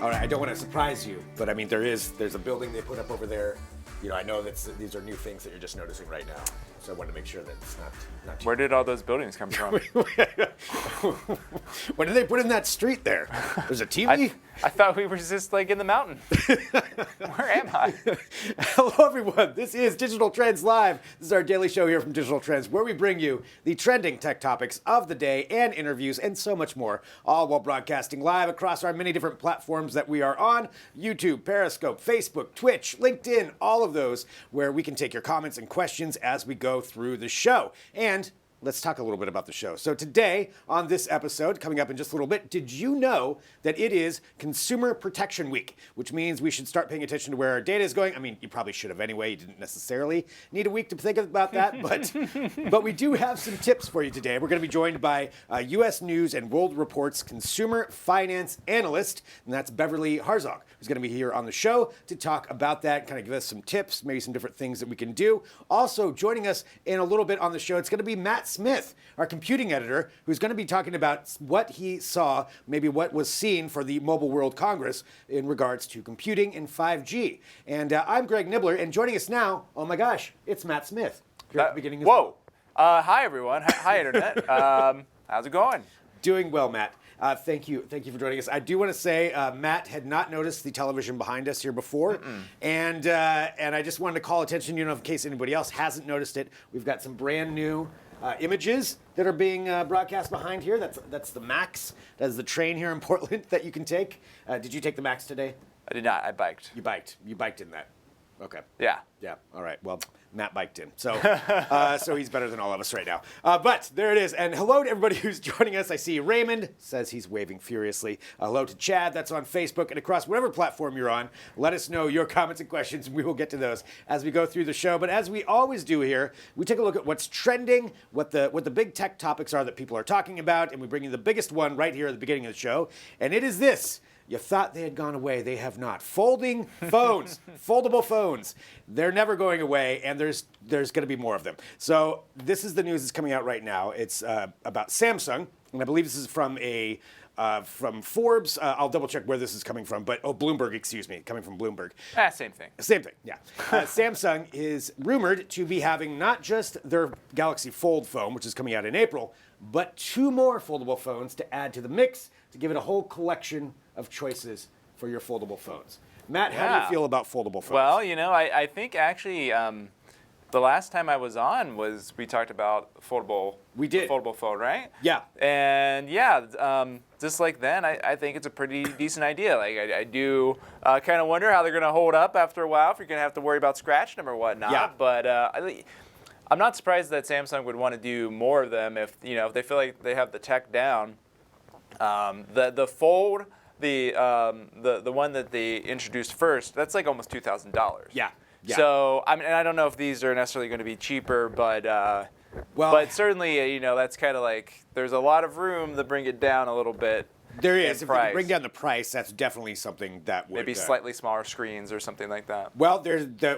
All right, I don't want to surprise you, but I mean, there's a building they put up over there. You know, I know that these are new things that you're just noticing right now. So I wanted to make sure that it's not too Where did all those buildings come from? What did they put in that street there? There's a TV? I thought we were just like in the mountain. Where am I? Hello, everyone. This is Digital Trends Live. This is our daily show here from Digital Trends, where we bring you the trending tech topics of the day and interviews and so much more, all while broadcasting live across our many different platforms that we are on: YouTube, Periscope, Facebook, Twitch, LinkedIn, all of those, where we can take your comments and questions as we go through the show. And let's talk a little bit about the show. So today, on this episode, coming up in just a little bit, did you know that it is Consumer Protection Week, which means we should start paying attention to where our data is going? I mean, you probably should have anyway. You didn't necessarily need a week to think about that, but we do have some tips for you today. We're going to be joined by U.S. News and World Report's consumer finance analyst, and that's Beverly Harzog, who's going to be here on the show to talk about that, kind of give us some tips, maybe some different things that we can do. Also, joining us in a little bit on the show, it's going to be Matt Smith, our computing editor, who's going to be talking about what he saw, maybe what was seen for the Mobile World Congress in regards to computing and 5G. And I'm Greg Nibbler, and joining us now, oh my gosh, it's Matt Smith. Here at the beginning of whoa. Hi, everyone. Hi, Internet. How's it going? Doing well, Matt. Thank you for joining us. I do want to say Matt had not noticed the television behind us here before, and I just wanted to call attention, in case anybody else hasn't noticed it. We've got some brand new images that are being broadcast behind here. That's the Max. That is the train here in Portland that you can take. Did you take the Max today? I did not. I biked. You biked. You biked in that. Okay. Yeah. Yeah. All right. Well, Matt biked in, so so he's better than all of us right now. But there it is. And hello to everybody who's joining us. I see Raymond says he's waving furiously. Hello to Chad. That's on Facebook and across whatever platform you're on. Let us know your comments and questions, and we will get to those as we go through the show. But as we always do here, we take a look at what's trending, what the big tech topics are that people are talking about, and we bring you the biggest one right here at the beginning of the show. And it is this. You thought they had gone away. They have not. Folding phones, foldable phones. They're never going away, and there's going to be more of them. So this is the news that's coming out right now. It's about Samsung, and I believe this is from from Forbes. I'll double check where this is coming from, but Bloomberg, excuse me, coming from Bloomberg. Same thing. Same thing, yeah. Samsung is rumored to be having not just their Galaxy Fold phone, which is coming out in April, but 2 more foldable phones to add to the mix to give it a whole collection of choices for your foldable phones. Matt, how do you feel about foldable phones? Well, I think actually the last time I was on we talked about foldable. We did. Foldable phone, right? Yeah. And just like then, I think it's a pretty decent idea. Like I do kind of wonder how they're going to hold up after a while, if you're going to have to worry about scratching them or whatnot. Yeah. But I'm not surprised that Samsung would want to do more of them if they feel like they have the tech down. The Fold, the one that they introduced first, that's like almost $2,000. Yeah. So I don't know if these are necessarily going to be cheaper, but certainly that's kind of like there's a lot of room to bring it down a little bit. There is. If we can bring down the price, that's definitely something that would... Maybe slightly smaller screens or something like that. Well,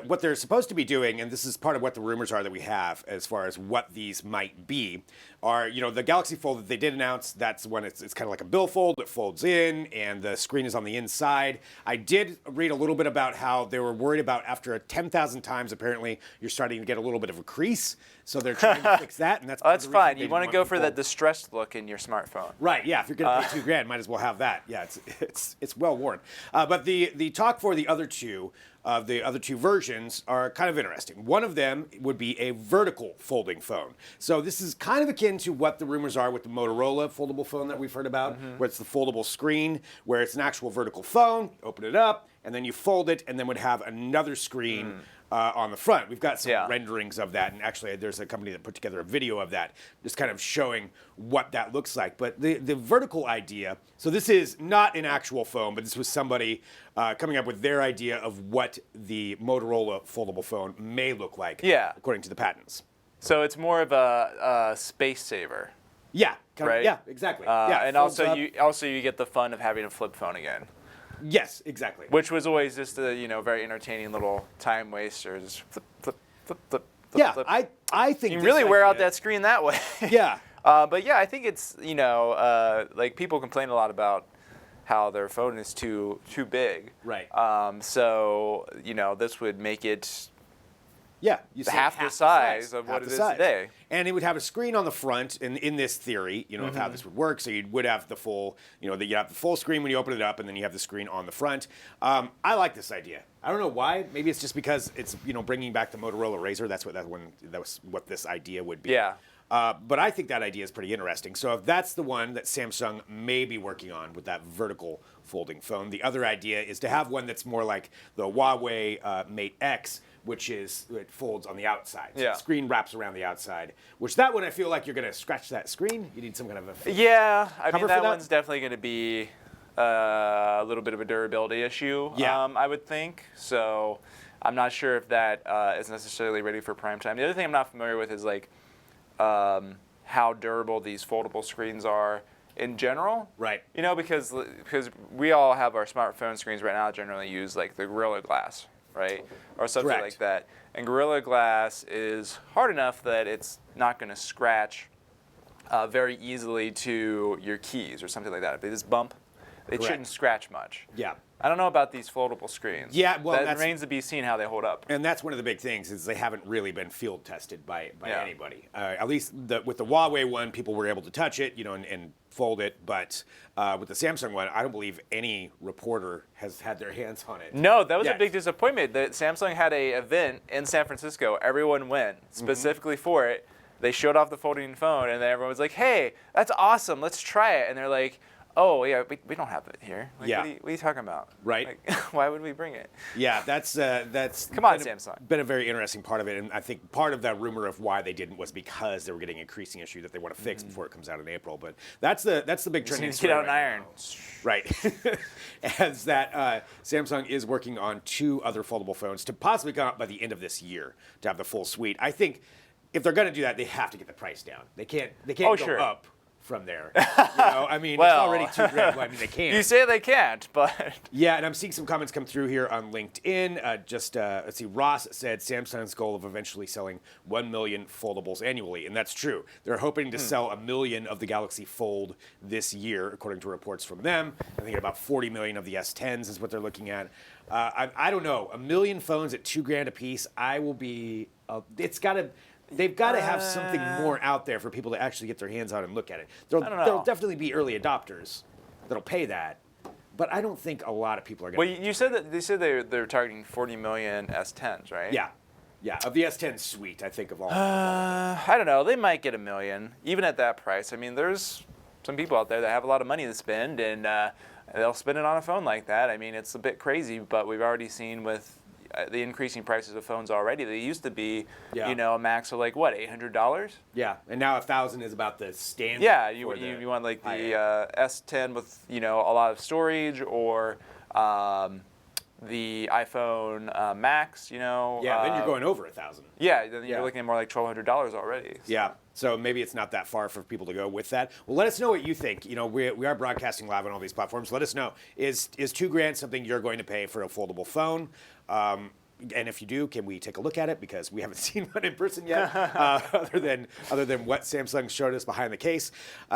what they're supposed to be doing, and this is part of what the rumors are that we have as far as what these might be, are, the Galaxy Fold that they did announce, that's when it's kind of like a billfold. It folds in, and the screen is on the inside. I did read a little bit about how they were worried about after 10,000 times, apparently, you're starting to get a little bit of a crease. So they're trying to fix that, and that's fine. You want to go for that distressed look in your smartphone. Right, yeah. If you're going to pay $2,000, might as well have that. Yeah, it's well worn. But the talk for the other two versions are kind of interesting. One of them would be a vertical folding phone. So this is kind of akin to what the rumors are with the Motorola foldable phone that we've heard about, where it's the foldable screen, where it's an actual vertical phone, open it up, and then you fold it, and then would have another screen on the front. We've got some renderings of that, and actually there's a company that put together a video of that, just kind of showing what that looks like. But the vertical idea, so this is not an actual phone, but this was somebody coming up with their idea of what the Motorola foldable phone may look like, according to the patents. So it's more of a space saver. Yeah, right? Yeah, exactly. And also you get the fun of having a flip phone again. Yes, exactly. Which was always just a very entertaining little time waster. Just flip. Yeah, I think you can really wear out that screen that way. Yeah. But yeah, I think it's like people complain a lot about how their phone is too big. Right. So this would make it Yeah, you say half the size of what it is today. And it would have a screen on the front, in this theory, of how this would work. So you would have the full, you have the full screen when you open it up, and then you have the screen on the front. I like this idea. I don't know why. Maybe it's just because it's bringing back the Motorola Razr. That was what this idea would be. Yeah. But I think that idea is pretty interesting. So if that's the one that Samsung may be working on with that vertical folding phone, the other idea is to have one that's more like the Huawei Mate X, which is it folds on the outside. So Yeah. the screen wraps around the outside. Which that one I feel like you're going to scratch that screen. You need some kind of a Yeah, I cover mean for that that? one's definitely going to be a little bit of a durability issue. Yeah. I would think. So I'm not sure if that is necessarily ready for prime time. The other thing I'm not familiar with is like how durable these foldable screens are in general. Right. Because we all have our smartphone screens right now generally use like the Gorilla Glass, right? Or something Correct. like that. And Gorilla Glass is hard enough that it's not going to scratch very easily to your keys or something like that. If they just bump, it Correct. shouldn't scratch much. Yeah. I don't know about these foldable screens. Yeah, well, that that's- remains to be seen how they hold up. And that's one of the big things is they haven't really been field tested by Yeah. anybody. At least with the Huawei one, people were able to touch it, and fold it. But with the Samsung one, I don't believe any reporter has had their hands on it. No, that was Yes. a big disappointment. That Samsung had a event in San Francisco. Everyone went specifically for it. They showed off the folding phone, and then everyone was like, "Hey, that's awesome! Let's try it." And they're like, "Oh yeah, we don't have it here. Like, Yeah. what are you talking about? Right. Like, why would we bring it?" Yeah, that's Come on, been Samsung. been a very interesting part of it, and I think part of that rumor of why they didn't was because they were getting an increasing issue that they want to fix before it comes out in April. But that's the big Just trending need to get story out an right iron. now. Right. As that Samsung is working on 2 other foldable phones to possibly come out by the end of this year to have the full suite. I think if they're going to do that, they have to get the price down. They can't go sure. up from there. I mean, Well, it's already $2,000. Well, I mean, they can't. You say they can't, but Yeah, and I'm seeing some comments come through here on LinkedIn. Let's see, Ross said Samsung's goal of eventually selling 1 million foldables annually, and that's true. They're hoping to sell 1 million of the Galaxy Fold this year, according to reports from them. I think about 40 million of the S10s is what they're looking at. I don't know, 1 million phones at $2,000 a piece. I will be. They've got to have something more out there for people to actually get their hands on and look at it. I don't know. There'll definitely be early adopters that'll pay that. But I don't think a lot of people are going to. well, you said that they said they're targeting 40 million S10s, right? Yeah, of the S10 suite, I think of all. I don't know. They might get 1 million, even at that price. I mean, there's some people out there that have a lot of money to spend, and they'll spend it on a phone like that. I mean, it's a bit crazy, but we've already seen with the increasing prices of phones already. They used to be, Yeah. a max of like what, $800? Yeah, and now 1,000 is about the standard. Yeah, for you want like high the S10 with a lot of storage, or the iPhone Max. Yeah, then you're going over 1,000. Yeah, then you're Yeah. looking at more like $1,200 already. So. Yeah, so maybe it's not that far for people to go with that. Well, let us know what you think. We are broadcasting live on all these platforms. Let us know, is $2,000 something you're going to pay for a foldable phone? And if you do, can we take a look at it? Because we haven't seen one in person yet, other than what Samsung showed us behind the case.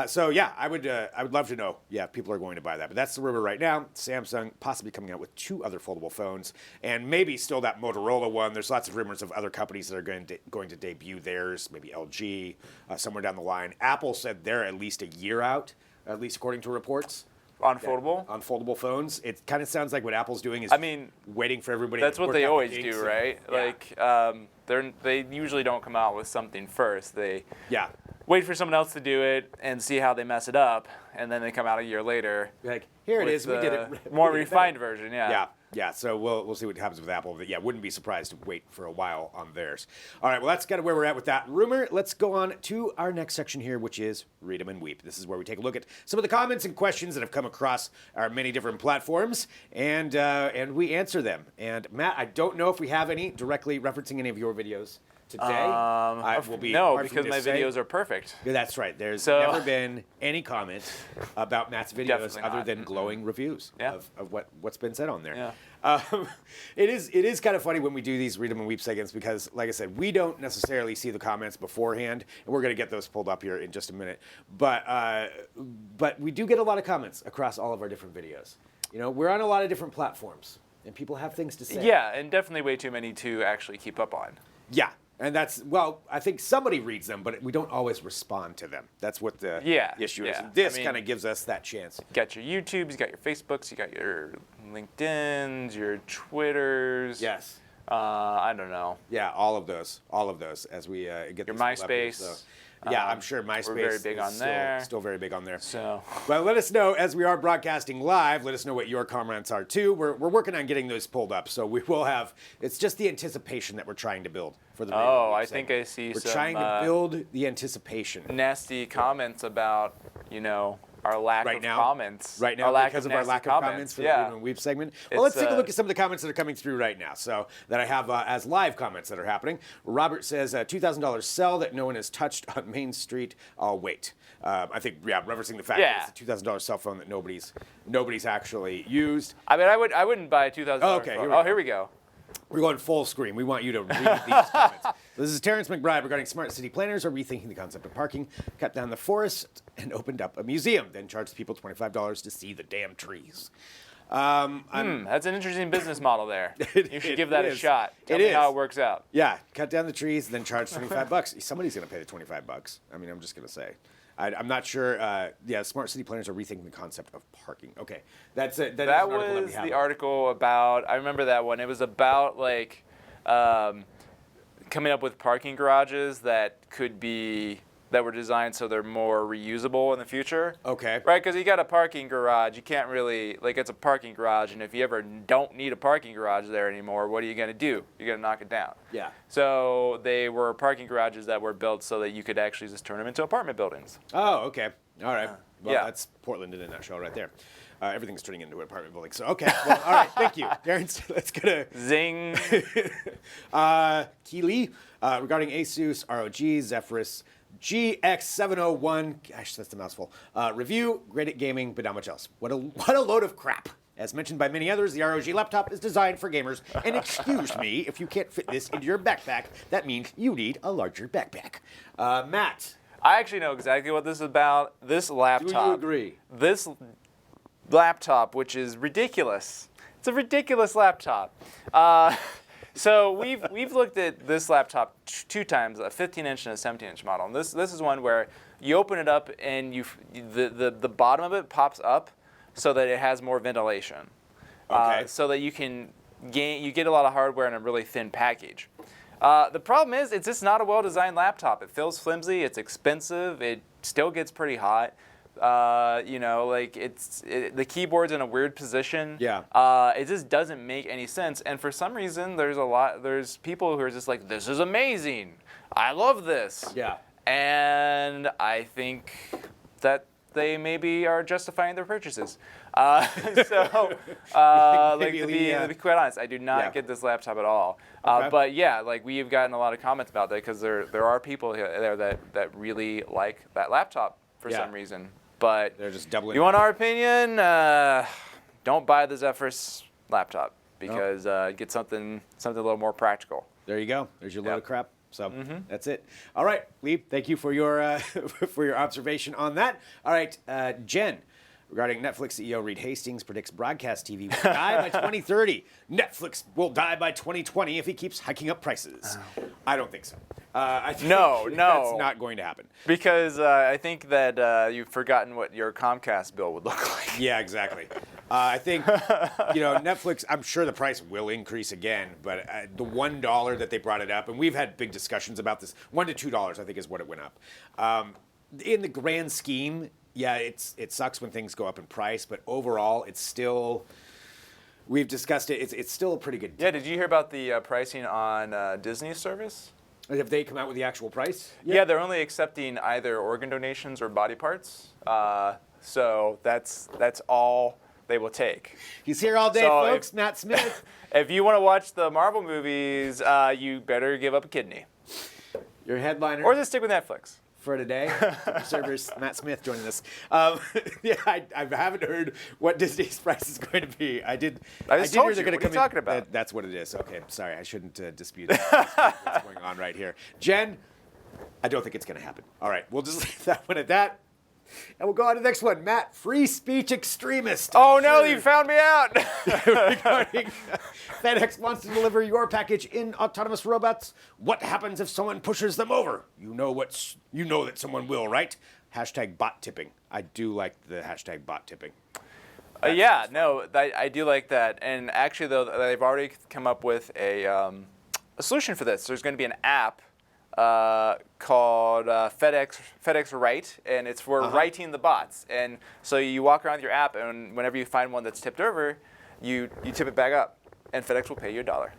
So yeah, I would love to know. Yeah, if people are going to buy that, but that's the rumor right now. Samsung possibly coming out with 2 other foldable phones, and maybe still that Motorola one. There's lots of rumors of other companies that are going to debut theirs. Maybe LG, somewhere down the line. Apple said they're at least a year out, at least according to reports. On foldable? On foldable phones. It kind of sounds like what Apple's doing is waiting for everybody That's to what work they out the always kinks do, and- right? Yeah. Like, they usually don't come out with something first. They Yeah. wait for someone else to do it and see how they mess it up, and then they come out a year later. Like, here it with is, we did it. the more we did it refined better. version, yeah. Yeah, yeah. So we'll see what happens with Apple. But yeah, wouldn't be surprised to wait for a while on theirs. All right, well, that's kind of where we're at with that rumor. Let's go on to our next section here, which is Read 'em and Weep. This is where we take a look at some of the comments and questions that have come across our many different platforms, and we answer them. And Matt, I don't know if we have any directly referencing any of your videos today. I will be no, hard for me because to my say. videos are perfect. Yeah, that's right. There's So- never been any comment about Matt's videos Definitely other not. than glowing reviews Yeah. of what's been said on there. Yeah. It is kind of funny when we do these read them and weep segments because, like I said, we don't necessarily see the comments beforehand, and we're going to get those pulled up here in just a minute. But we do get a lot of comments across all of our different videos. You know, we're on a lot of different platforms, and people have things to say. Yeah, and definitely way too many to actually keep up on. Yeah. And that's, well, I think somebody reads them, but we don't always respond to them. That's what the issue is. yeah. And this I mean, kind of gives us that chance. You got your YouTubes, you got your Facebooks, you got your LinkedIns, your Twitters. Yes. I don't know. Yeah, all of those as we get Your these pulled up here, MySpace. so. Yeah, I'm sure MySpace We're very big is on there. Still very big on there. So. Well, let us know as we are broadcasting live. Let us know what your comments are too. We're working on getting those pulled up, so we will have. It's just the anticipation that we're trying to build for the. Oh, I think I see We're some trying to build the anticipation. nasty comments about, our lack Right of now? comments. Right now, because of our lack of comments for the Read 'em and Weep segment. Well, let's take a look at some of the comments that are coming through right now. So that I have as live comments that are happening. Robert says, $2,000 cell that no one has touched on Main Street. I'll wait. I think, referencing the fact that it's a $2,000 cell phone that nobody's actually used. I mean, I wouldn't buy a $2,000 Oh, okay, phone. Here we go. We're going full screen. We want you to read these comments. This is Terrence McBride regarding smart city planners are rethinking the concept of parking, cut down the forest, and opened up a museum, then charged people $25 to see the damn trees. That's an interesting business model there. You should give that a shot. Tell It me is. how it works out. Yeah, cut down the trees, then charge $25. Somebody's going to pay the $25. I mean, I'm just going to say. I'm not sure. Smart city planners are rethinking the concept of parking. Okay, that's it. That is an article that we was have. the article about. I remember that one. It was about coming up with parking garages that were designed so they're more reusable in the future. Okay. Right, because you got a parking garage, you can't really it's a parking garage, and if you ever don't need a parking garage there anymore, what are you gonna do? You're gonna knock it down. Yeah. So they were parking garages that were built so that you could actually just turn them into apartment buildings. Oh, okay. All right. Well, yeah. that's Portland in a nutshell right there. Everything's turning into an apartment building. So, okay. Well, all right. Thank you. Terrence, let's go to Zing. Keeley regarding Asus ROG Zephyrus GX701. Gosh, that's a mouthful. Review, great at gaming, but not much else. What a load of crap. As mentioned by many others, the ROG laptop is designed for gamers. And excuse me, if you can't fit this into your backpack, that means you need a larger backpack. Matt. I actually know exactly what this is about. This laptop. Do you agree? This laptop, which is ridiculous. It's a ridiculous laptop. So we've looked at this laptop two times, a 15-inch and a 17-inch model. And this is one where you open it up and the bottom of it pops up so that it has more ventilation. Okay. So that you get a lot of hardware in a really thin package. The problem is it's just not a well-designed laptop. It feels flimsy. It's expensive. It still gets pretty hot. The keyboard's in a weird position. Yeah. It just doesn't make any sense. And for some reason, there's people who are just like, this is amazing. I love this. Yeah. And I think that they maybe are justifying their purchases. To be quite honest, I do not get this laptop at all. Okay. But yeah, we've gotten a lot of comments about that because there are people there that really like that laptop for some reason. But they're just doubling. You want our opinion? Don't buy the Zephyrus laptop because get something a little more practical. There you go. There's your load of crap. So that's it. All right, Lee, thank you for your for your observation on that. All right, Jen, regarding Netflix CEO Reed Hastings predicts broadcast TV will die by 2030. Netflix will die by 2020 if he keeps hiking up prices. I don't think so. I think that's not going to happen. Because I think that you've forgotten what your Comcast bill would look like. Yeah, exactly. I think, Netflix, I'm sure the price will increase again, but the $1 that they brought it up, and we've had big discussions about this, $1 to $2 I think is what it went up. In the grand scheme, yeah, it sucks when things go up in price, but overall, it's still, we've discussed it, it's still a pretty good deal. Yeah, did you hear about the pricing on Disney's service? Have they come out with the actual price? Yeah, they're only accepting either organ donations or body parts. So that's all they will take. He's here all day, So folks. Matt Smith. If you want to watch the Marvel movies, you better give up a kidney. Your headliner. Or just stick with Netflix. For today, servers Matt Smith joining us. Yeah, I haven't heard what Disney's price is going to be. I did just hear told they're you. going to What are come you talking in. about? That's what it is. Okay, sorry, I shouldn't dispute what's going on right here. Jen, I don't think it's going to happen. All right, we'll just leave that one at that. And we'll go on to the next one. Matt, free speech extremist. Oh, no, you found me out. Regarding FedEx wants to deliver your package in autonomous robots. What happens if someone pushes them over? You know that someone will, right? Hashtag bot tipping. I do like the hashtag bot tipping. Yeah, no, I do like that. And actually, though, they've already come up with a solution for this. There's going to be an app called FedEx Write, and it's for writing the bots. And so you walk around with your app, and whenever you find one that's tipped over, you tip it back up, and FedEx will pay you $1.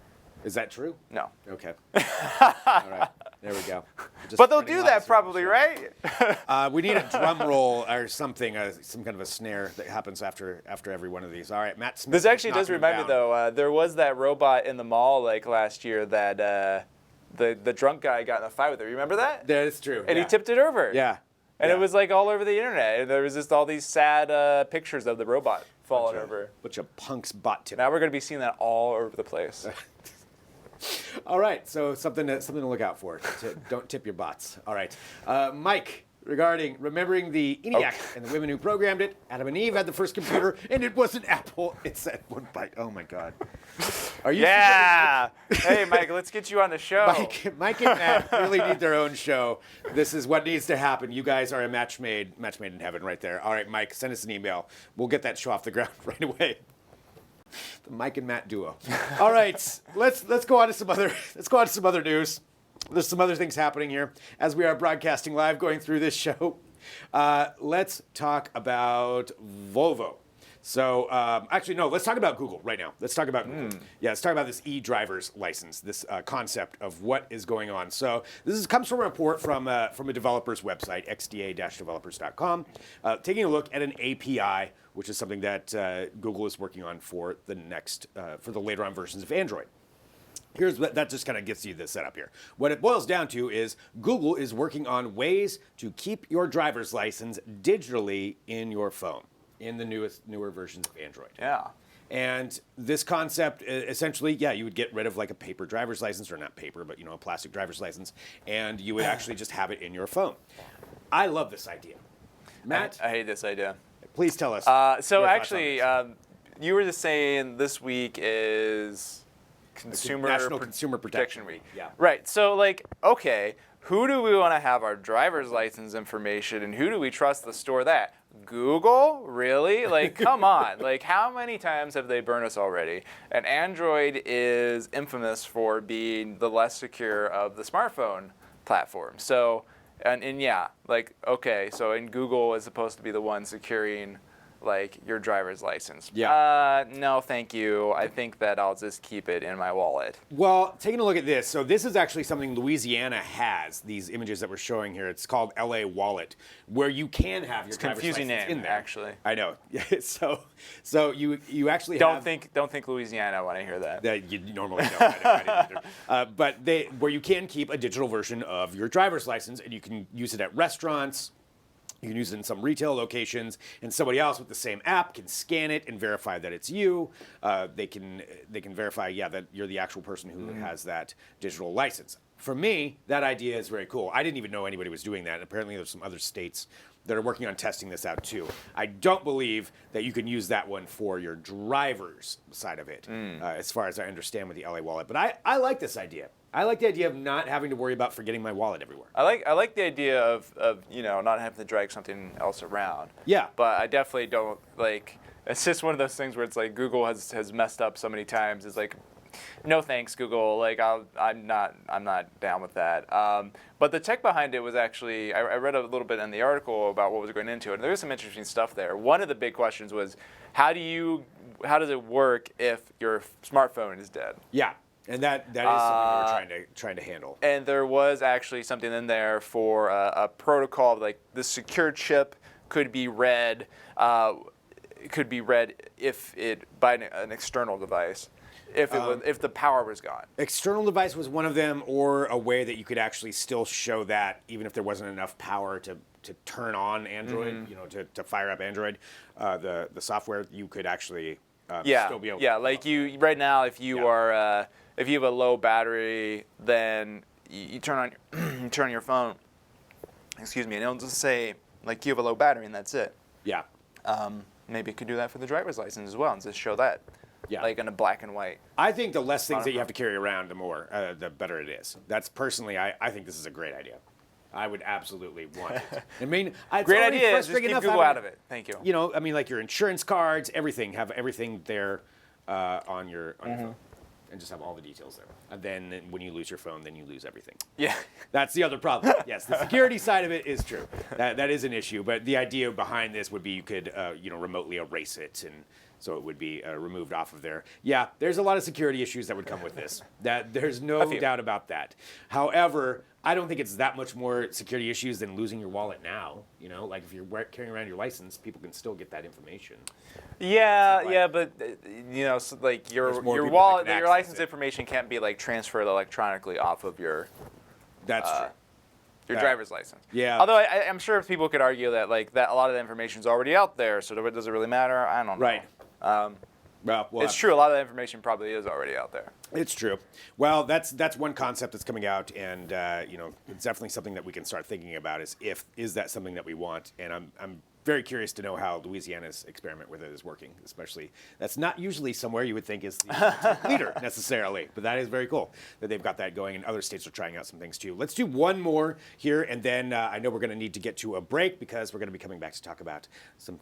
Is that true? No. Okay. All right. There we go. Just But they'll running do lots that of probably, circles. right? We need a drum roll or something, some kind of a snare that happens after every one of these. All right, Matt Smith. This actually does knocking remind me, down. though, there was that robot in the mall like last year that the drunk guy got in a fight with. You remember that? That is true. And yeah. he tipped it over. Yeah. And Yeah. it was like all over the internet. And there was just all these sad pictures of the robot falling over. Bunch of punks bot tip. Now we're going to be seeing that all over the place. All right, so something to look out for. Don't tip your bots. All right, Mike. Regarding remembering the ENIAC and the women who programmed it, Adam and Eve had the first computer, and it was an Apple. It said 1 byte. Oh my God. Are you? Yeah. Hey, Mike, let's get you on the show. Mike and Matt really need their own show. This is what needs to happen. You guys are a match made in heaven right there. All right, Mike, send us an email. We'll get that show off the ground right away. The Mike and Matt duo. All right, let's go on to some other news. There's some other things happening here as we are broadcasting live, going through this show. Let's talk about Volvo. So, actually, no, let's talk about Google right now. Let's talk about Google. Yeah, let's talk about this e-driver's license, this concept of what is going on. So this comes from a report from a developer's website, xda-developers.com, taking a look at an API, which is something that Google is working on for the later on versions of Android. That just kind of gets you the setup here. What it boils down to is Google is working on ways to keep your driver's license digitally in your phone in the newer versions of Android. Yeah. And this concept, essentially, yeah, you would get rid of like a paper driver's license, or not paper, but a plastic driver's license, and you would actually just have it in your phone. I love this idea. Matt, I hate this idea. please tell us. So your thoughts actually, on this. you were just saying this week is National Consumer Protection Week. Yeah. Right. So, okay, who do we want to have our driver's license information, and who do we trust to store that? Google? Really? Come on. How many times have they burned us already? And Android is infamous for being the less secure of the smartphone platform. So, and yeah, okay, so and Google is supposed to be the one securing your driver's license. Yeah. No, thank you. I think that I'll just keep it in my wallet. Well, taking a look at this, so this is actually something Louisiana has, these images that we're showing here. It's called LA Wallet, where you can have your driver's Confusing license name, in there. actually. I know. So you actually Don't think Louisiana when I hear that. that you normally don't. I didn't either. But where you can keep a digital version of your driver's license, and you can use it at restaurants. You can use it in some retail locations, and somebody else with the same app can scan it and verify that it's you. They can verify, that you're the actual person who has that digital license. For me, that idea is very cool. I didn't even know anybody was doing that. Apparently, there's some other states that are working on testing this out too. I don't believe that you can use that one for your driver's side of it, as far as I understand with the LA Wallet. But I like this idea. I like the idea of not having to worry about forgetting my wallet everywhere. I like the idea of not having to drag something else around. Yeah. But I definitely don't it's just one of those things where it's Google has messed up so many times. It's no thanks, Google. I'm not down with that. But the tech behind it was actually, I read a little bit in the article about what was going into it. And there was some interesting stuff there. One of the big questions was, how does it work if your smartphone is dead? Yeah. And that is something we were trying to handle. And there was actually something in there for a protocol, the secure chip could be read. could be read if it by an external device, if the power was gone. External device was one of them, or a way that you could actually still show that even if there wasn't enough power to turn on Android, to fire up Android, the software, you could actually still be able to. Yeah, like you right now, if you are if you have a low battery, then you turn on you turn on your phone. Excuse me, and it'll just say like you have a low battery, and that's it. Yeah. Maybe it could do that for the driver's license as well, and just show that. Yeah. Like in a black and white. I think the less things that you have to carry around, the better it is. That's personally, I think this is a great idea. I would absolutely want it. I mean, it's great already idea. Just frustrating keep enough Google out of it. Thank you. You know, I mean, like your insurance cards, everything, have everything there on your phone, and just have all the details there. And then when you lose your phone, then you lose everything. Yeah. That's the other problem. Yes, the security side of it is true. That is an issue. But the idea behind this would be you could remotely erase it, and so it would be removed off of there. Yeah, there's a lot of security issues that would come with this. There's no doubt about that. However, I don't think it's that much more security issues than losing your wallet now. You know, like if you're carrying around your license, people can still get that information. Yeah, but so like your wallet, your license it. information can't be like transferred electronically off of your That's true. your driver's license. Yeah. Although I'm sure people could argue that like that a lot of the information is already out there, so does it really matter? I don't know. Right. Well, it's true. A lot of the information probably is already out there. It's true. Well, that's one concept that's coming out, and it's definitely something that we can start thinking about. Is that something that we want? And I'm very curious to know how Louisiana's experiment with it is working. Especially, that's not usually somewhere you would think is the leader necessarily, but that is very cool that they've got that going, and other states are trying out some things too. Let's do one more here, and then I know we're going to need to get to a break because we're going to be coming back to talk about some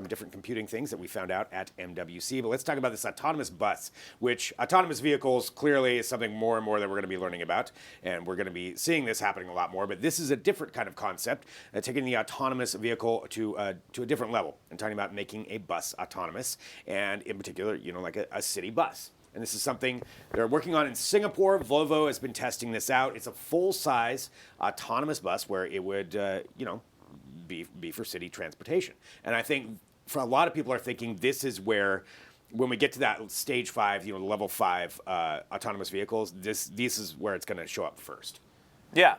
different computing things that we found out at MWC. But let's talk about this autonomous bus, which autonomous vehicles clearly is something more and more that we're going to be learning about, and we're going to be seeing this happening a lot more. But this is a different kind of concept, taking the autonomous vehicle to a different level and talking about making a bus autonomous, and in particular, like a city bus. And this is something they're working on in Singapore. Volvo has been testing this out. It's a full-size autonomous bus where it would, be for city transportation. And I think for a lot of people are thinking this is where, when we get to that stage 5, level 5 autonomous vehicles, this is where it's going to show up first. Yeah.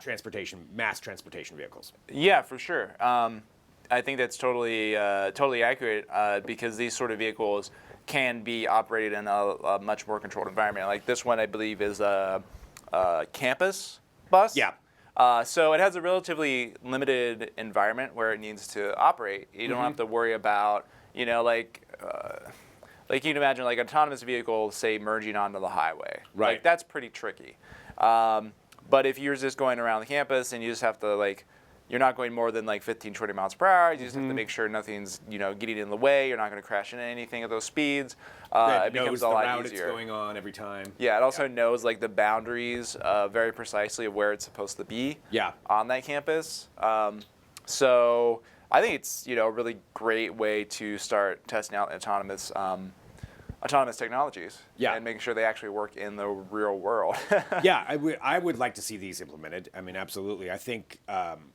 Mass transportation vehicles. Yeah, for sure. I think that's totally accurate because these sort of vehicles can be operated in a much more controlled environment. Like this one, I believe, is a campus bus. Yeah. So it has a relatively limited environment where it needs to operate. You don't have to worry about, like you can imagine like an autonomous vehicle, say, merging onto the highway. Right. Like that's pretty tricky. But if you're just going around the campus and you just have to you're not going more than like 15, 20 miles per hour. You just have to make sure nothing's, getting in the way. You're not going to crash into anything at those speeds. It becomes a lot easier. It's going on every time. Yeah, it also knows like the boundaries very precisely of where it's supposed to be. Yeah. On that campus. So I think it's a really great way to start testing out autonomous technologies. Yeah. And making sure they actually work in the real world. Yeah, I would like to see these implemented. I mean, absolutely. I think,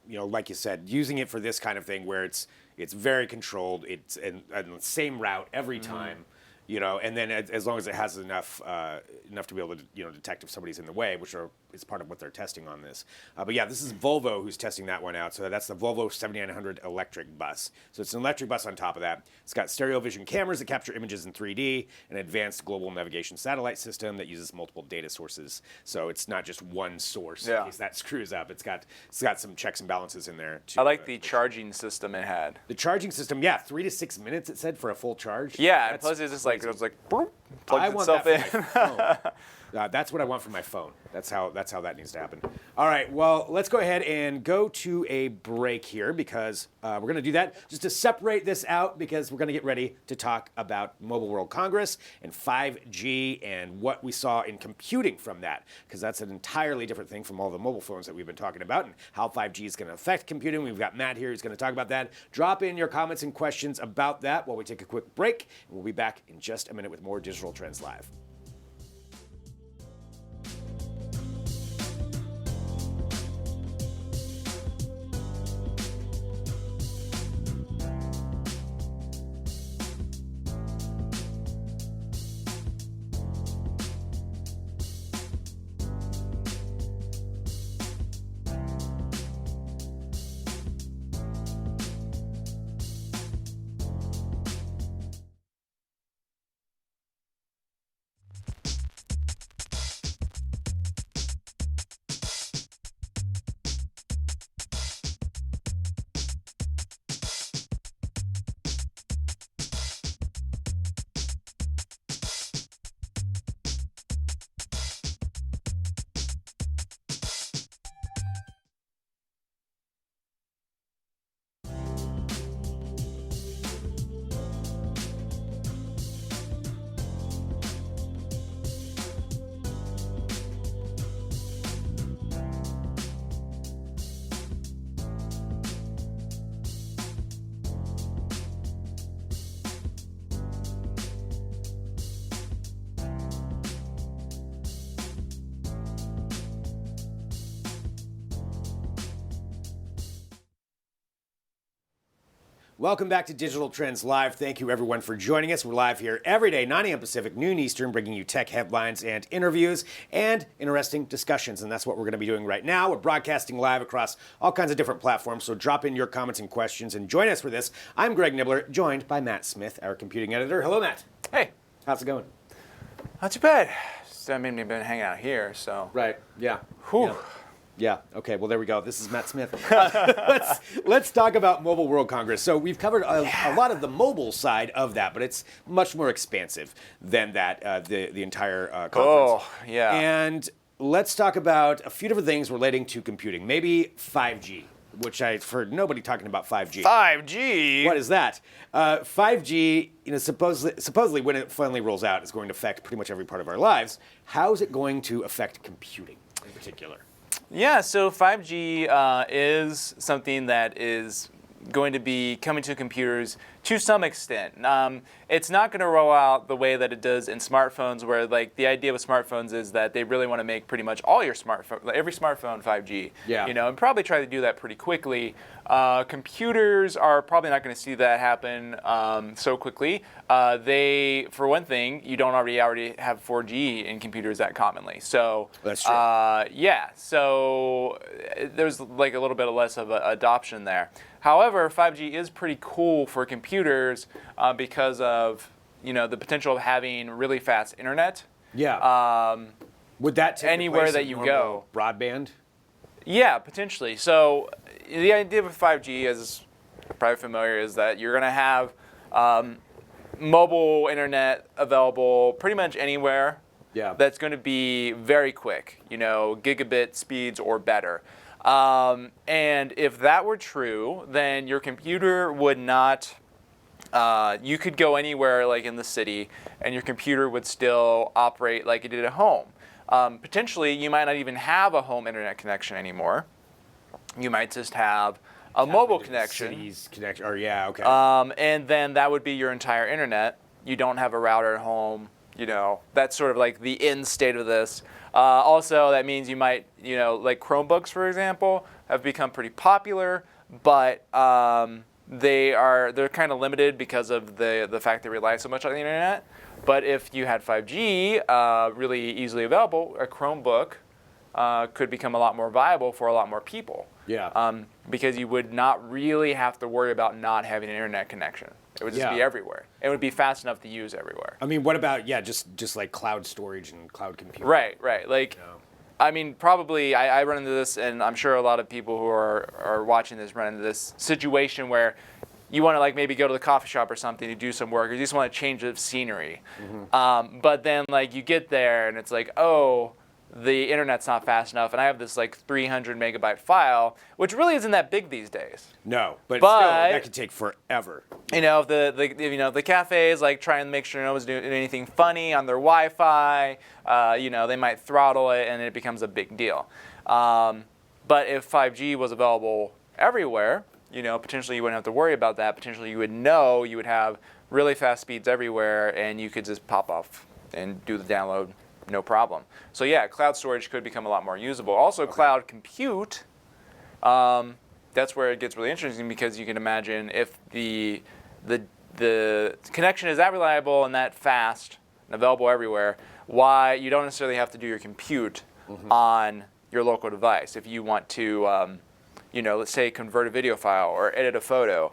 like you said, using it for this kind of thing where it's very controlled, it's in the same route every time, and then as long as it has enough to be able to detect if somebody's in the way, which is part of what they're testing on this. But yeah, this is Volvo who's testing that one out. So that's the Volvo 7900 electric bus. So it's an electric bus on top of that. It's got stereo vision cameras that capture images in 3D, an advanced global navigation satellite system that uses multiple data sources. So it's not just one source in case that screws up. It's got some checks and balances in there too. I like the charging system it had. The charging system, 3 to 6 minutes it said for a full charge. Yeah, and plus it's just it was like boop, plugs itself that in. for my phone. That's what I want for my phone. That's how that needs to happen. All right, well, let's go ahead and go to a break here because we're going to do that just to separate this out because we're going to get ready to talk about Mobile World Congress and 5G and what we saw in computing from that because that's an entirely different thing from all the mobile phones that we've been talking about and how 5G is going to affect computing. We've got Matt here who's going to talk about that. Drop in your comments and questions about that while we take a quick break. And we'll be back in just a minute with more Digital Trends Live. Welcome back to Digital Trends Live. Thank you, everyone, for joining us. We're live here every day, 9 a.m. Pacific, noon Eastern, bringing you tech headlines and interviews and interesting discussions. And that's what we're going to be doing right now. We're broadcasting live across all kinds of different platforms, so drop in your comments and questions and join us for this. I'm Greg Nibbler, joined by Matt Smith, our computing editor. Hello, Matt. Hey. How's it going? Not too bad. I mean, we've been hanging out here, so. Right, yeah. Whew. Yeah, okay, well, there we go. This is Matt Smith. Let's talk about Mobile World Congress. So we've covered a lot of the mobile side of that, but it's much more expansive than that, the entire conference. Oh, yeah. And let's talk about a few different things relating to computing. Maybe 5G, which I've heard nobody talking about 5G. 5G? What is that? 5G, supposedly when it finally rolls out, is going to affect pretty much every part of our lives. How is it going to affect computing in particular? Yeah, so 5G is something that is going to be coming to computers to some extent. It's not going to roll out the way that it does in smartphones, where like the idea with smartphones is that they really want to make pretty much all your smartphone, every smartphone 5G. Yeah. And probably try to do that pretty quickly. Computers are probably not going to see that happen so quickly. For one thing, you don't already have 4G in computers that commonly. So that's true. Yeah. So there's like a little bit less of an adoption there. However, 5G is pretty cool for computers because of the potential of having really fast internet. Yeah. Would that take anywhere place that of you normal go? Broadband? Yeah, potentially. So the idea with 5G, as probably familiar, is that you're going to have mobile internet available pretty much anywhere. Yeah. That's going to be very quick, gigabit speeds or better. And if that were true, then your computer would not, you could go anywhere like in the city and your computer would still operate like it did at home. Potentially, you might not even have a home internet connection anymore. You might just have a mobile connection. Cities connection, or yeah, okay. And then that would be your entire internet. You don't have a router at home. That's sort of like the end state of this. Also, that means you might, like Chromebooks, for example, have become pretty popular, but they're kind of limited because of the fact they rely so much on the internet. But if you had 5G really easily available, a Chromebook could become a lot more viable for a lot more people. Yeah. Because you would not really have to worry about not having an internet connection. It would just be everywhere. It would be fast enough to use everywhere. I mean, what about, just like cloud storage and cloud computing? Right. Like, I mean, probably I run into this, and I'm sure a lot of people who are watching this run into this situation where you want to like maybe go to the coffee shop or something to do some work, or you just want to change the scenery. Mm-hmm. But then like you get there and it's like, oh, the internet's not fast enough, and I have this like 300 megabyte file, which really isn't that big these days. No, but still, that could take forever. If the cafes like try and make sure no one's doing anything funny on their Wi-Fi, they might throttle it, and it becomes a big deal. But if 5G was available everywhere, potentially you wouldn't have to worry about that. Potentially you would have really fast speeds everywhere, and you could just pop off and do the download. No problem. So yeah, cloud storage could become a lot more usable. Also, cloud compute, that's where it gets really interesting, because you can imagine if the connection is that reliable and that fast and available everywhere, why you don't necessarily have to do your compute on your local device. If you want to, let's say convert a video file or edit a photo,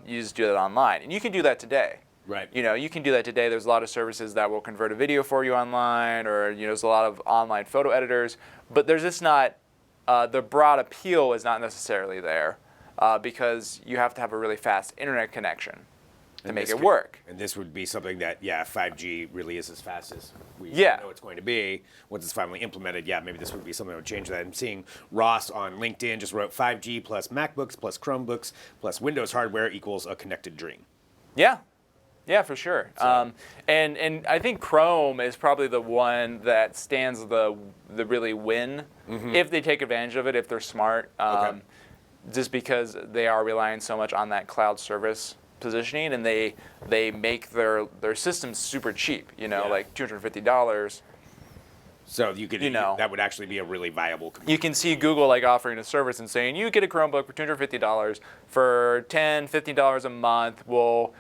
you just do that online. And you can do that today. Right. You can do that today. There's a lot of services that will convert a video for you online, or there's a lot of online photo editors. But there's just not the broad appeal is not necessarily there because you have to have a really fast internet connection to make it work. And this would be something that 5G really is as fast as we know it's going to be once it's finally implemented. Yeah, maybe this would be something that would change that. I'm seeing Ross on LinkedIn just wrote 5G plus MacBooks plus Chromebooks plus Windows hardware equals a connected dream. Yeah. Yeah, for sure. So. And I think Chrome is probably the one that stands the really win if they take advantage of it, if they're smart. Just because they are relying so much on that cloud service positioning, and they make their systems super cheap. Like $250. So you could, You know. that would actually be a really viable computer. You can see Google like offering a service and saying, you get a Chromebook for $250 for $10, $15 a month. We'll,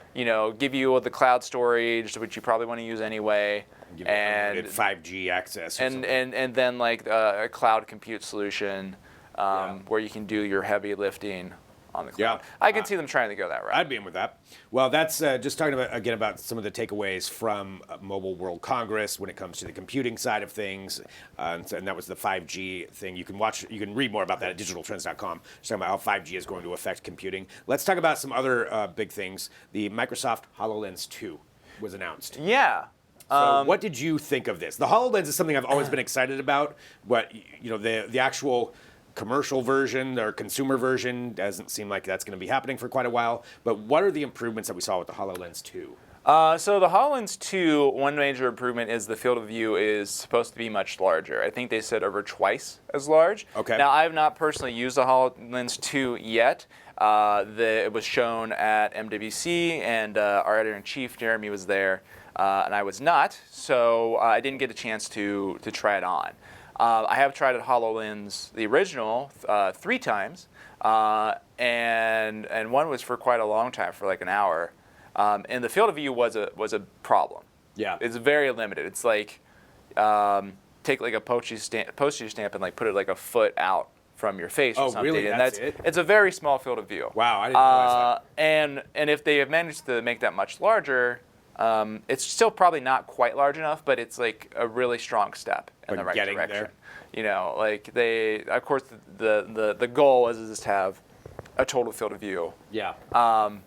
give you the cloud storage, which you probably want to use anyway. Give you unlimited 5G access. Or and then like a cloud compute solution where you can do your heavy lifting on the cloud. Yeah. I can see them trying to go that route. I'd be in with that. Well, that's just talking about some of the takeaways from Mobile World Congress when it comes to the computing side of things, and that was the 5G thing. You can read more about that at digitaltrends.com. Just talking about how 5G is going to affect computing. Let's talk about some other big things. The Microsoft HoloLens 2 was announced. Yeah. So what did you think of this? The HoloLens is something I've always been excited about, but the actual commercial version or consumer version doesn't seem like that's going to be happening for quite a while. But what are the improvements that we saw with the HoloLens 2? So the HoloLens 2, one major improvement is the field of view is supposed to be much larger. I think they said over twice as large. Okay. Now, I have not personally used the HoloLens 2 yet. It was shown at MWC, and our editor-in-chief, Jeremy, was there, and I was not. So I didn't get a chance to try it on. I have tried it HoloLens, the original, 3 times, and one was for quite a long time, for like an hour. And the field of view was a problem. Yeah. It's very limited. It's like take like a postage stamp and like put it like a foot out from your face or something. Really? And That's it? It's a very small field of view. Wow, I didn't realize that. And if they have managed to make that much larger, it's still probably not quite large enough, but it's like a really strong step in the right getting direction. there. Like they, of course, the goal is just to have a total field of view. Yeah. But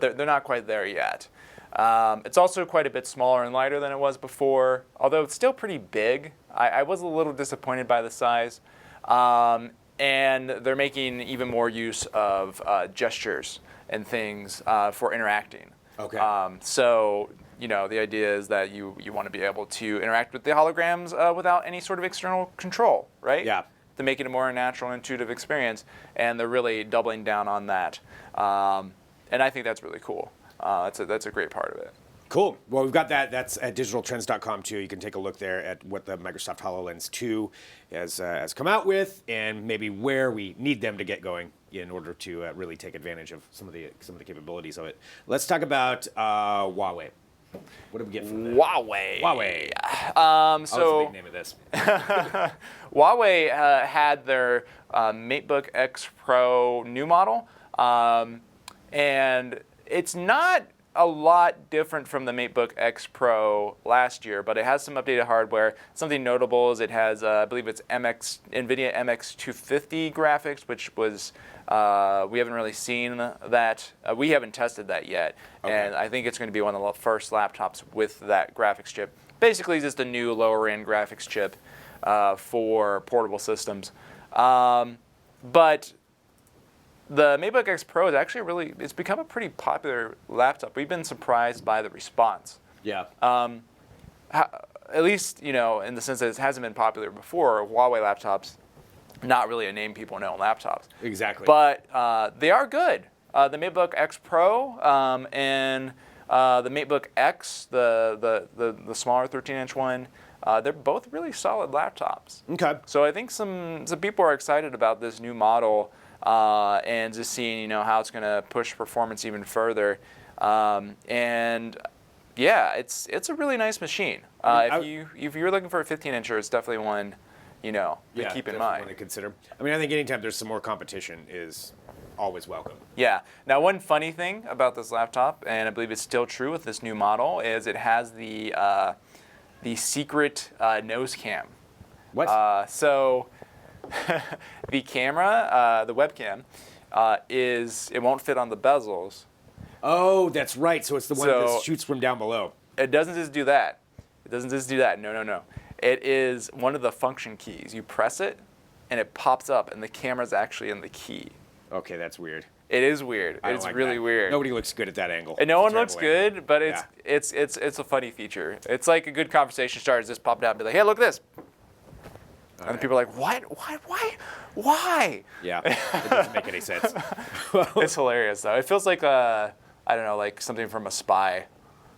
they're not quite there yet. It's also quite a bit smaller and lighter than it was before, although it's still pretty big. I was a little disappointed by the size. And they're making even more use of gestures and things for interacting. Okay. So, the idea is that you want to be able to interact with the holograms without any sort of external control, right? Yeah. To make it a more natural, intuitive experience. And they're really doubling down on that. And I think that's really cool. That's a great part of it. Cool. Well, we've got that. That's at digitaltrends.com too. You can take a look there at what the Microsoft HoloLens 2 has come out with, and maybe where we need them to get going in order to really take advantage of some of the capabilities of it. Let's talk about Huawei. What did we get from them? Huawei. What's the big name of this? Huawei had their MateBook X Pro new model, and it's not a lot different from the MateBook X Pro last year, but it has some updated hardware. Something notable is it has, I believe it's NVIDIA MX250 graphics, which was, we haven't really seen that. We haven't tested that yet, and I think it's going to be one of the first laptops with that graphics chip. Basically, just a new lower-end graphics chip for portable systems. But the MateBook X Pro is actually it's become a pretty popular laptop. We've been surprised by the response. Yeah. At least, in the sense that it hasn't been popular before. Huawei laptops, not really a name people know in laptops. Exactly. But they are good. The MateBook X Pro and the MateBook X, the smaller 13-inch one, they're both really solid laptops. Okay. So I think some people are excited about this new model. And just seeing, how it's going to push performance even further, and yeah, it's a really nice machine. If you're looking for a 15-incher, it's definitely one, to keep in mind. Want to consider. I mean, I think anytime there's some more competition is always welcome. Yeah. Now, one funny thing about this laptop, and I believe it's still true with this new model, is it has the secret nose cam. What? So. The camera, the webcam, it won't fit on the bezels. Oh, that's right. So it's the one that shoots from down below. It doesn't just do that. No. It is one of the function keys. You press it, and it pops up, and the camera's actually in the key. Okay, that's weird. It is weird. It's like really that. weird. Nobody looks good at that angle. And no one looks good, but it's a funny feature. It's like a good conversation starter. Just pop it out and be like, hey, look at this. And people are like, what? Why? Yeah, it doesn't make any sense. It's hilarious, though. It feels like, I don't know, like something from a spy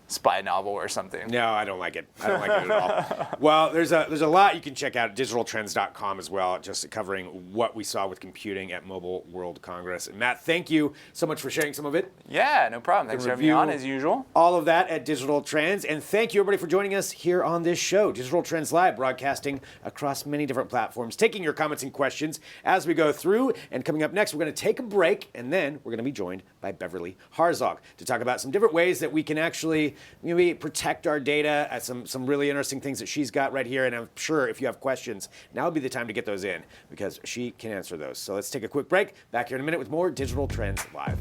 spy novel or something. No, I don't like it. I don't like it at all. Well, there's a lot you can check out at digitaltrends.com as well, just covering what we saw with computing at Mobile World Congress. And Matt, thank you so much for sharing some of it. Yeah, no problem. Thanks for having me on as usual. All of that at Digital Trends. And thank you everybody for joining us here on this show. Digital Trends Live, broadcasting across many different platforms, taking your comments and questions as we go through. And coming up next, we're going to take a break, and then we're going to be joined by Beverly Harzog to talk about some different ways that we can actually maybe protect our data, at some really interesting things that she's got right here. And I'm sure if you have questions, now would be the time to get those in because she can answer those. So let's take a quick break. Back here in a minute with more Digital Trends Live.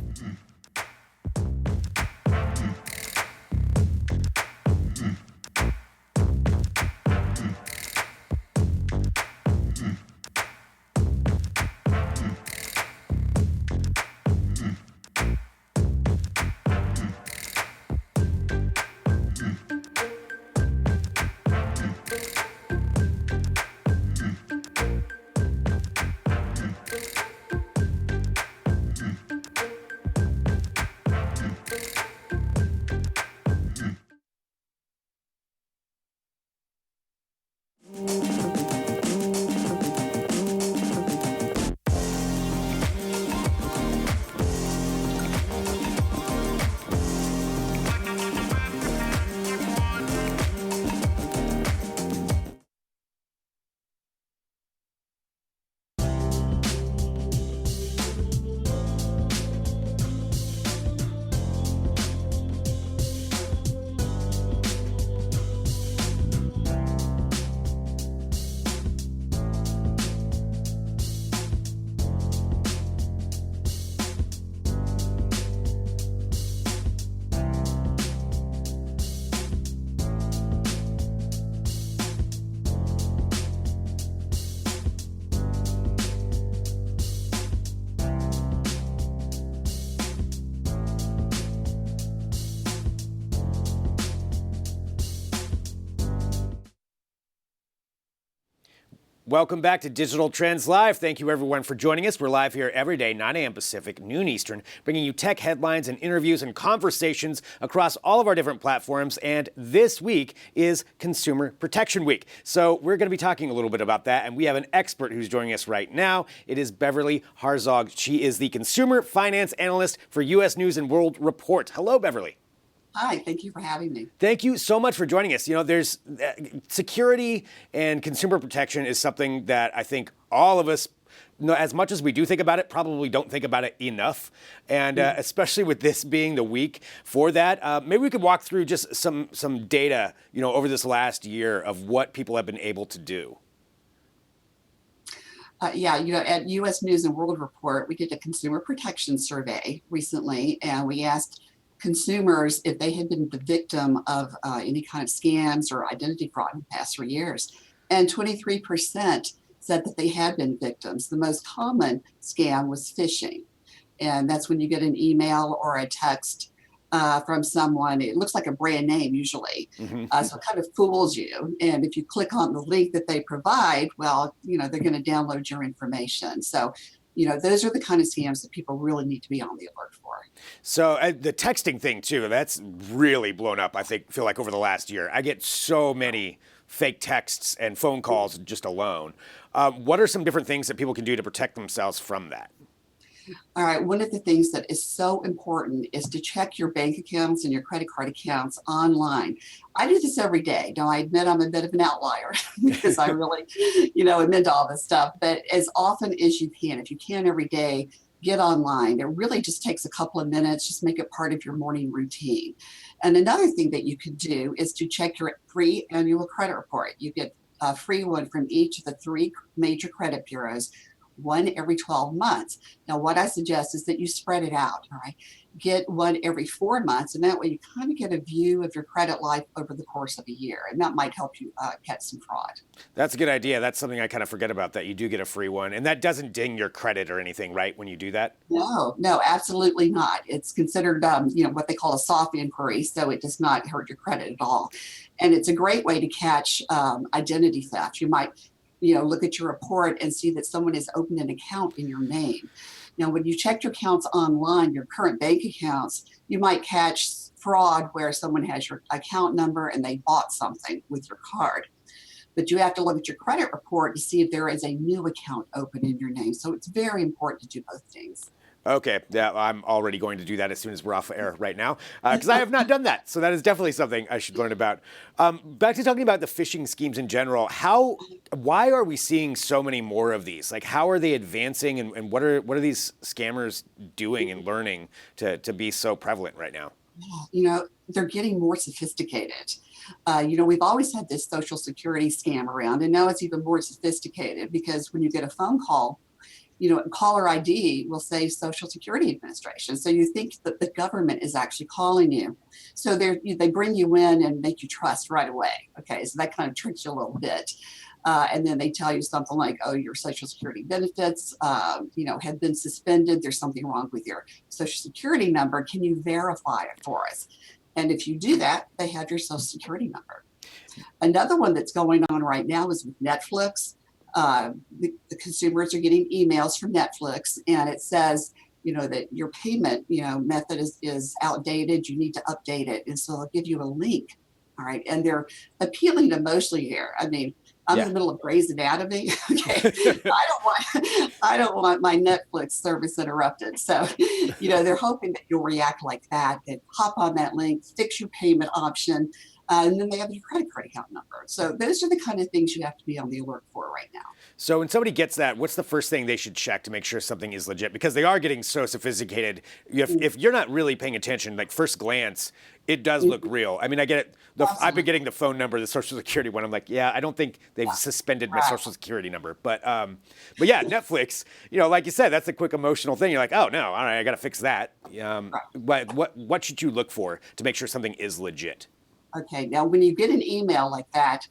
Welcome back to Digital Trends Live. Thank you, everyone, for joining us. We're live here every day, 9 a.m. Pacific, noon Eastern, bringing you tech headlines and interviews and conversations across all of our different platforms. And this week is Consumer Protection Week. So we're going to be talking a little bit about that. And we have an expert who's joining us right now. It is Beverly Harzog. She is the Consumer Finance Analyst for U.S. News and World Report. Hello, Beverly. Hi, thank you for having me. Thank you so much for joining us. You know, there's security and consumer protection is something that I think all of us, as much as we do think about it, probably don't think about it enough. And especially with this being the week for that, maybe we could walk through just some data, over this last year of what people have been able to do. At U.S. News and World Report, we did a consumer protection survey recently, and we asked consumers if they had been the victim of any kind of scams or identity fraud in the past 3 years. And 23% said that they had been victims. The most common scam was phishing. And that's when you get an email or a text from someone. It looks like a brand name usually. So it kind of fools you. And if you click on the link that they provide, well, they're going to download your information. So those are the kind of scams that people really need to be on the alert for. So the texting thing too, that's really blown up, feel like over the last year. I get so many fake texts and phone calls just alone. What are some different things that people can do to protect themselves from that? All right. One of the things that is so important is to check your bank accounts and your credit card accounts online. I do this every day. Now, I admit I'm a bit of an outlier because I really, am into all this stuff. But as often as you can, if you can every day, get online. It really just takes a couple of minutes. Just make it part of your morning routine. And another thing that you can do is to check your free annual credit report. You get a free one from each of the 3 major credit bureaus, one every 12 months. Now, what I suggest is that you spread it out, all right? Get one every 4 months, and that way you kind of get a view of your credit life over the course of a year, and that might help you catch some fraud. That's a good idea. That's something I kind of forget about, that you do get a free one, and that doesn't ding your credit or anything, right, when you do that? No, absolutely not. It's considered, what they call a soft inquiry, so it does not hurt your credit at all. And it's a great way to catch identity theft. You might look at your report and see that someone has opened an account in your name. Now, when you check your accounts online, your current bank accounts, you might catch fraud where someone has your account number and they bought something with your card. But you have to look at your credit report to see if there is a new account open in your name. So it's very important to do both things. Okay, yeah, I'm already going to do that as soon as we're off air right now, because I have not done that. So that is definitely something I should learn about. Back to talking about the phishing schemes in general. Why are we seeing so many more of these? Like, how are they advancing, and what are these scammers doing and learning to be so prevalent right now? They're getting more sophisticated. We've always had this Social Security scam around, and now it's even more sophisticated because when you get a phone call, caller ID will say Social Security Administration. So you think that the government is actually calling you. So they bring you in and make you trust right away. Okay, so that kind of tricks you a little bit. And then they tell you something like, oh, your Social Security benefits, have been suspended. There's something wrong with your Social Security number. Can you verify it for us? And if you do that, they have your Social Security number. Another one that's going on right now is with Netflix. The consumers are getting emails from Netflix, and it says, that your payment, method is outdated. You need to update it, and so they'll give you a link. All right, and they're appealing emotionally here. I mean, I'm in the middle of Grey's Anatomy. Okay, I don't want my Netflix service interrupted. So, they're hoping that you'll react like that and hop on that link, fix your payment option. And then they have your credit card account number. So those are the kind of things you have to be on the alert for right now. So when somebody gets that, what's the first thing they should check to make sure something is legit? Because they are getting so sophisticated. If you're not really paying attention, like first glance, it does look real. I mean, I get it. I've been getting the phone number, the Social Security one. I'm like, yeah, I don't think they've suspended my Social Security number. But yeah, Netflix, like you said, that's a quick emotional thing. You're like, oh, no, all right, I got to fix that. What should you look for to make sure something is legit? Okay, now when you get an email like that,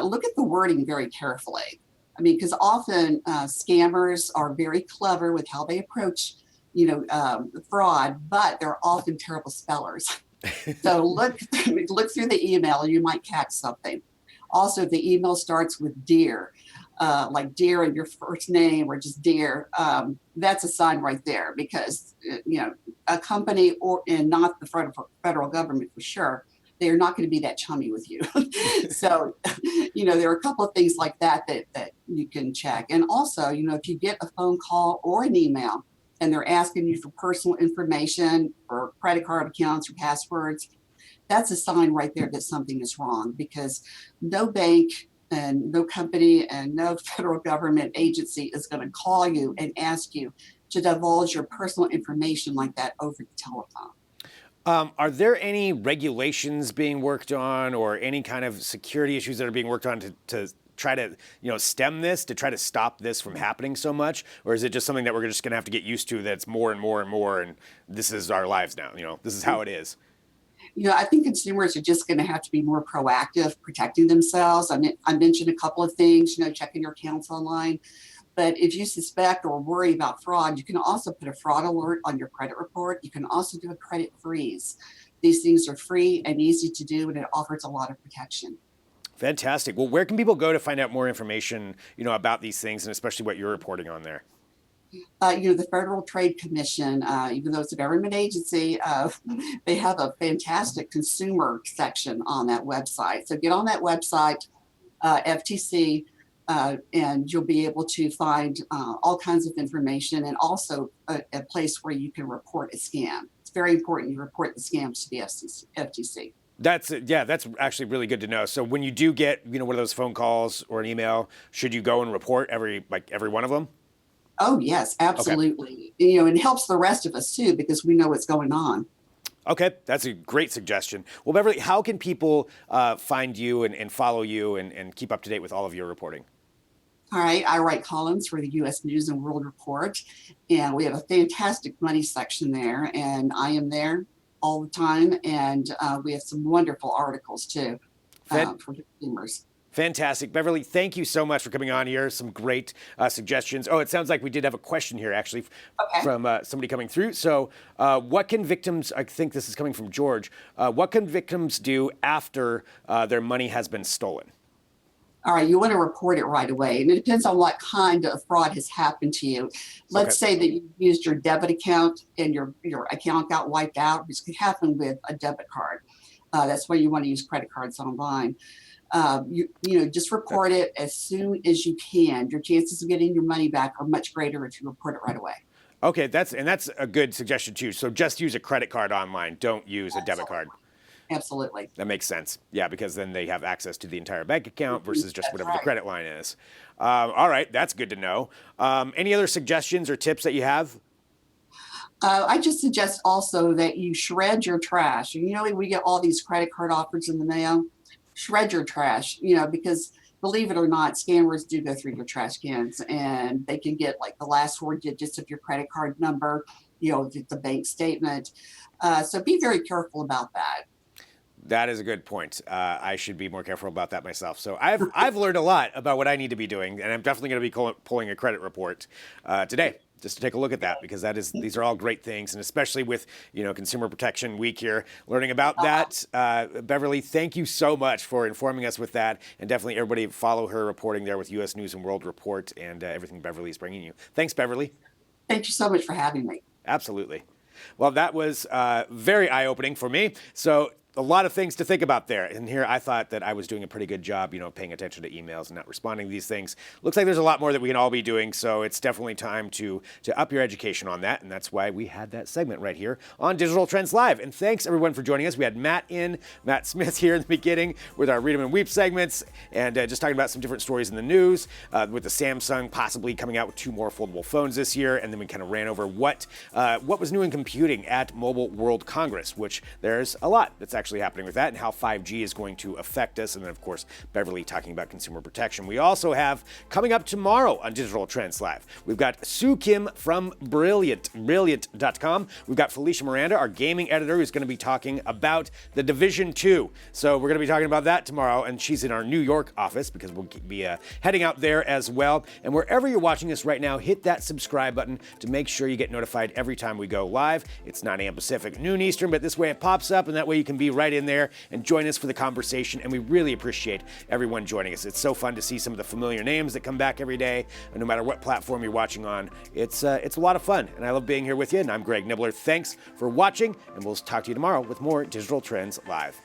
look at the wording very carefully. I mean, because often scammers are very clever with how they approach, fraud, but they're often terrible spellers. So look through the email and you might catch something. Also, if the email starts with dear, like dear and your first name or just dear, that's a sign right there because, a company and not the federal government for sure, they're not going to be that chummy with you. So, there are a couple of things like that you can check. And also, if you get a phone call or an email and they're asking you for personal information or credit card accounts or passwords, that's a sign right there that something is wrong because no bank and no company and no federal government agency is going to call you and ask you to divulge your personal information like that over the telephone. Are there any regulations being worked on or any kind of security issues that are being worked on to try to, stem this, to try to stop this from happening so much? Or is it just something that we're just going to have to get used to that's more and more and more, and this is our lives now, this is how it is? I think consumers are just going to have to be more proactive, protecting themselves. I mentioned a couple of things, checking your accounts online. But if you suspect or worry about fraud, you can also put a fraud alert on your credit report. You can also do a credit freeze. These things are free and easy to do, and it offers a lot of protection. Fantastic. Well, where can people go to find out more information, about these things, and especially what you're reporting on there? The Federal Trade Commission, even though it's a government agency, they have a fantastic consumer section on that website. So get on that website, FTC, and you'll be able to find all kinds of information and also a place where you can report a scam. It's very important you report the scams to the FTC. That's actually really good to know. So when you do get, one of those phone calls or an email, should you go and report every one of them? Oh, yes, absolutely. Okay. It helps the rest of us too, because we know what's going on. Okay, that's a great suggestion. Well, Beverly, how can people find you and follow you and keep up to date with all of your reporting? All right, I write columns for the U.S. News and World Report, and we have a fantastic money section there, and I am there all the time, and we have some wonderful articles too for consumers. Fantastic. Beverly, thank you so much for coming on here. Some great suggestions. Oh, it sounds like we did have a question here, actually, from somebody coming through. So what can victims, I think this is coming from George, what can victims do after their money has been stolen? All right, you want to report it right away. And it depends on what kind of fraud has happened to you. Let's say that you used your debit account and your account got wiped out, which could happen with a debit card. That's why you want to use credit cards online. Just report it as soon as you can. Your chances of getting your money back are much greater if you report it right away. Okay, that's a good suggestion too. So just use a credit card online. Don't use a debit card. Absolutely. That makes sense. Yeah, because then they have access to the entire bank account versus just whatever the credit line is. All right, that's good to know. Any other suggestions or tips that you have? I just suggest also that you shred your trash. We get all these credit card offers in the mail. Shred your trash, because believe it or not, scammers do go through your trash cans and they can get like the last 4 digits of your credit card number, the bank statement. So be very careful about that. That is a good point. I should be more careful about that myself. So I've learned a lot about what I need to be doing, and I'm definitely going to be pulling a credit report today, just to take a look at that, because these are all great things, and especially with Consumer Protection Week here, learning about that. Beverly, thank you so much for informing us with that, and definitely everybody follow her reporting there with U.S. News and World Report and everything Beverly's bringing you. Thanks, Beverly. Thank you so much for having me. Absolutely. Well, that was very eye-opening for me. So a lot of things to think about there. And here I thought that I was doing a pretty good job, paying attention to emails and not responding to these things. Looks like there's a lot more that we can all be doing, so it's definitely time to up your education on that, and that's why we had that segment right here on Digital Trends Live. And thanks everyone for joining us. We had Matt Smith here in the beginning with our Read 'em and Weep segments, and just talking about some different stories in the news, with the Samsung possibly coming out with 2 more foldable phones this year, and then we kind of ran over what was new in computing at Mobile World Congress, which there's a lot that's actually happening with that, and how 5G is going to affect us. And then, of course, Beverly talking about consumer protection. We also have coming up tomorrow on Digital Trends Live, we've got Sue Kim from Brilliant.com. We've got Felicia Miranda, our gaming editor, who's going to be talking about The Division 2. So we're going to be talking about that tomorrow, and she's in our New York office because we'll be heading out there as well. And wherever you're watching this right now, hit that subscribe button to make sure you get notified every time we go live. It's 9 a.m. Pacific, noon Eastern, but this way it pops up, and that way you can be right in there and join us for the conversation. And we really appreciate everyone joining us. It's so fun to see some of the familiar names that come back every day, and no matter what platform you're watching on. It's a lot of fun, and I love being here with you. And I'm Greg Nibbler. Thanks for watching, and we'll talk to you tomorrow with more Digital Trends Live.